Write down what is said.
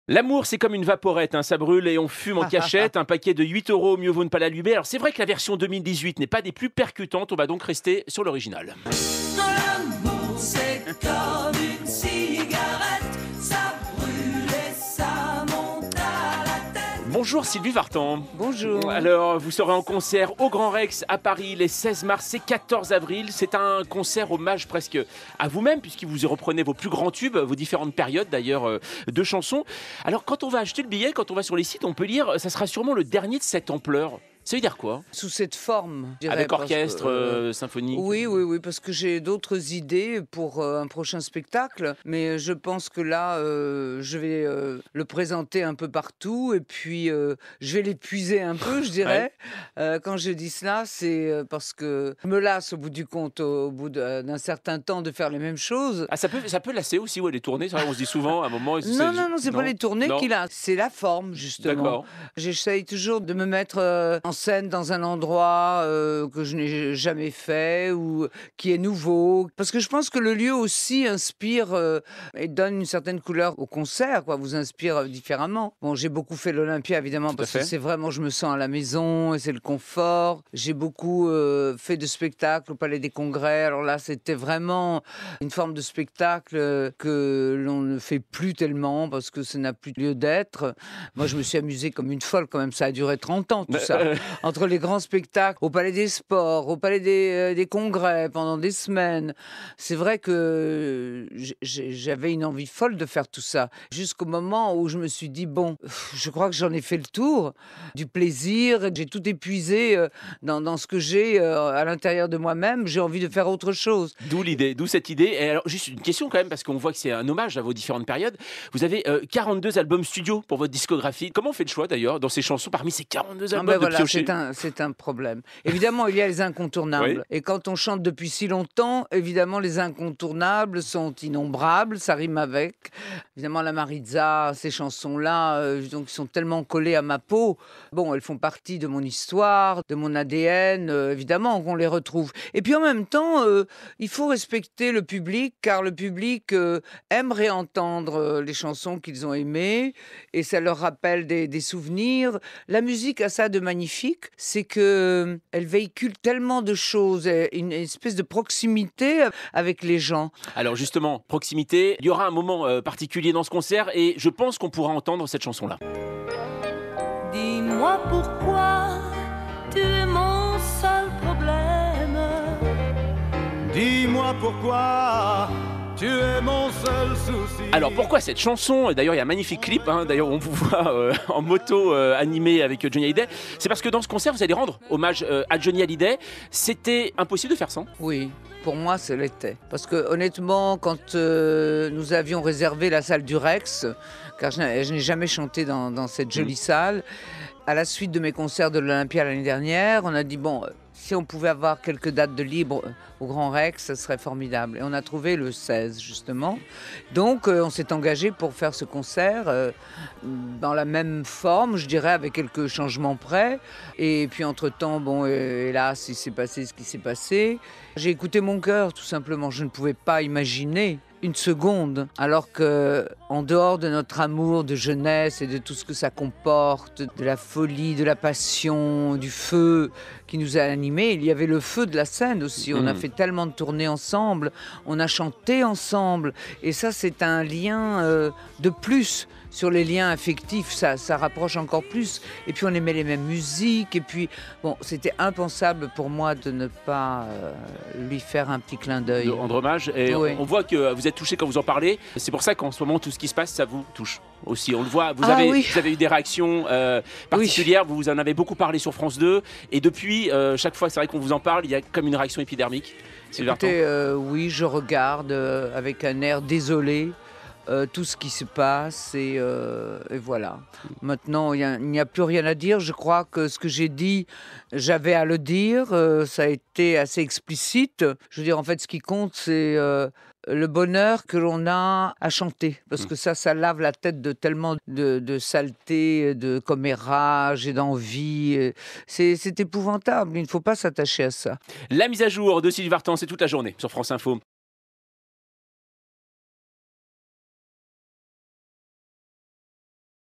L'amour, c'est comme une vaporette, hein, ça brûle et on fume en cachette. Un paquet de 8 euros, mieux vaut ne pas l'allumer. Alors c'est vrai que la version 2018 n'est pas des plus percutantes, on va donc rester sur l'original. L'amour, c'est comme une cigarette, ça brûle et ça monte à la tête. Bonjour Sylvie Vartan. Bonjour. Alors, vous serez en concert au Grand Rex à Paris les 16 mars et 14 avril. C'est un concert hommage presque à vous-même puisque vous y reprenez vos plus grands tubes, vos différentes périodes d'ailleurs de chansons. Alors, quand on va acheter le billet, quand on va sur les sites, on peut lire ça sera sûrement le dernier de cette ampleur. Ça veut dire quoi? Sous cette forme, je dirais, Avec parce orchestre, que, symphonique? oui, parce que j'ai d'autres idées pour un prochain spectacle, mais je pense que là, je vais le présenter un peu partout et puis je vais l'épuiser un peu, je dirais. Quand je dis cela, c'est parce que je me lasse au bout du compte, au bout d'un certain temps de faire les mêmes choses. Ah, ça peut lasser aussi, ouais, les tournées. C'est vrai, on se dit souvent à un moment. Non, c'est pas les tournées Non. qu'il a, c'est la forme, justement. D'accord. J'essaye toujours de me mettre en scène dans un endroit que je n'ai jamais fait ou qui est nouveau. Parce que je pense que le lieu aussi inspire et donne une certaine couleur au concert, quoi, vous inspire différemment. Bon, j'ai beaucoup fait l'Olympia, évidemment, Tout à parce que fait. c'est vraiment, je me sens à la maison et c'est le confort. J'ai beaucoup fait de spectacles au Palais des Congrès. Alors là, c'était vraiment une forme de spectacle que l'on ne fait plus tellement parce que ça n'a plus lieu d'être. Moi, je me suis amusée comme une folle quand même. Ça a duré 30 ans, tout ça. Entre les grands spectacles, au Palais des Sports, au Palais des Congrès, pendant des semaines. C'est vrai que j'avais une envie folle de faire tout ça. Jusqu'au moment où je me suis dit, bon, je crois que j'en ai fait le tour du plaisir. J'ai tout épuisé dans ce que j'ai à l'intérieur de moi-même. J'ai envie de faire autre chose. D'où l'idée, d'où cette idée. Et alors, juste une question quand même, parce qu'on voit que c'est un hommage à vos différentes périodes. Vous avez 42 albums studio pour votre discographie. Comment on fait le choix d'ailleurs dans ces chansons parmi ces 42 Ah albums ben de voilà, piocher? c'est un problème. Évidemment, il y a les incontournables. Oui. Et quand on chante depuis si longtemps, évidemment, les incontournables sont innombrables, ça rime avec. Évidemment, la Maritza, ces chansons-là, donc, qui sont tellement collées à ma peau. Bon, elles font partie de mon histoire, de mon ADN, évidemment qu'on les retrouve. Et puis en même temps, il faut respecter le public, car le public aime réentendre les chansons qu'ils ont aimées, et ça leur rappelle des souvenirs. La musique a ça de magnifique, c'est que elle véhicule tellement de choses, une espèce de proximité avec les gens. Alors justement, proximité, il y aura un moment particulier dans ce concert et je pense qu'on pourra entendre cette chanson-là. Dis-moi pourquoi tu es mon seul problème. Dis-moi pourquoi tu es mon seul souci. Alors pourquoi cette chanson? D'ailleurs il y a un magnifique clip, hein. D'ailleurs on vous voit en moto animé avec Johnny Hallyday. C'est parce que dans ce concert vous allez rendre hommage à Johnny Hallyday. C'était impossible de faire sans? Oui, pour moi, ce l'était. Parce que honnêtement, quand nous avions réservé la salle du Rex, car je n'ai jamais chanté dans cette jolie salle, à la suite de mes concerts de l'Olympia l'année dernière, on a dit, bon, si on pouvait avoir quelques dates de libre au Grand Rex, ce serait formidable. Et on a trouvé le 16, justement. Donc, on s'est engagé pour faire ce concert dans la même forme, je dirais, avec quelques changements près. Et puis, entre-temps, bon, hélas, il s'est passé ce qui s'est passé. J'ai écouté mon cœur, tout simplement. Je ne pouvais pas imaginer une seconde, alors que en dehors de notre amour de jeunesse et de tout ce que ça comporte, de la folie, de la passion, du feu qui nous a animés, il y avait le feu de la scène aussi. On a fait tellement de tournées ensemble, on a chanté ensemble, et ça c'est un lien de plus sur les liens affectifs, ça rapproche encore plus. Et puis on aimait les mêmes musiques, et puis bon, c'était impensable pour moi de ne pas lui faire un petit clin d'œil. De rendre hommage. Et Oui. on voit que vous êtes touché quand vous en parlez. C'est pour ça qu'en ce moment tout ce qui se passe ça vous touche aussi. On le voit. Vous Ah avez oui. eu des réactions particulières. Vous en avez beaucoup parlé sur France 2. Et depuis, chaque fois c'est vrai qu'on vous en parle, il y a comme une réaction épidermique. Sylvie Vartan. Écoutez, oui, je regarde avec un air désolé tout ce qui se passe et voilà. Maintenant, il n'y a plus rien à dire. Je crois que ce que j'ai dit, j'avais à le dire. Ça a été assez explicite. Je veux dire, en fait, ce qui compte, c'est le bonheur que l'on a à chanter. Parce que ça lave la tête de tellement de saleté, de commérage et d'envie. C'est épouvantable. Il ne faut pas s'attacher à ça. La mise à jour de Sylvie Vartan, c'est toute la journée sur France Info.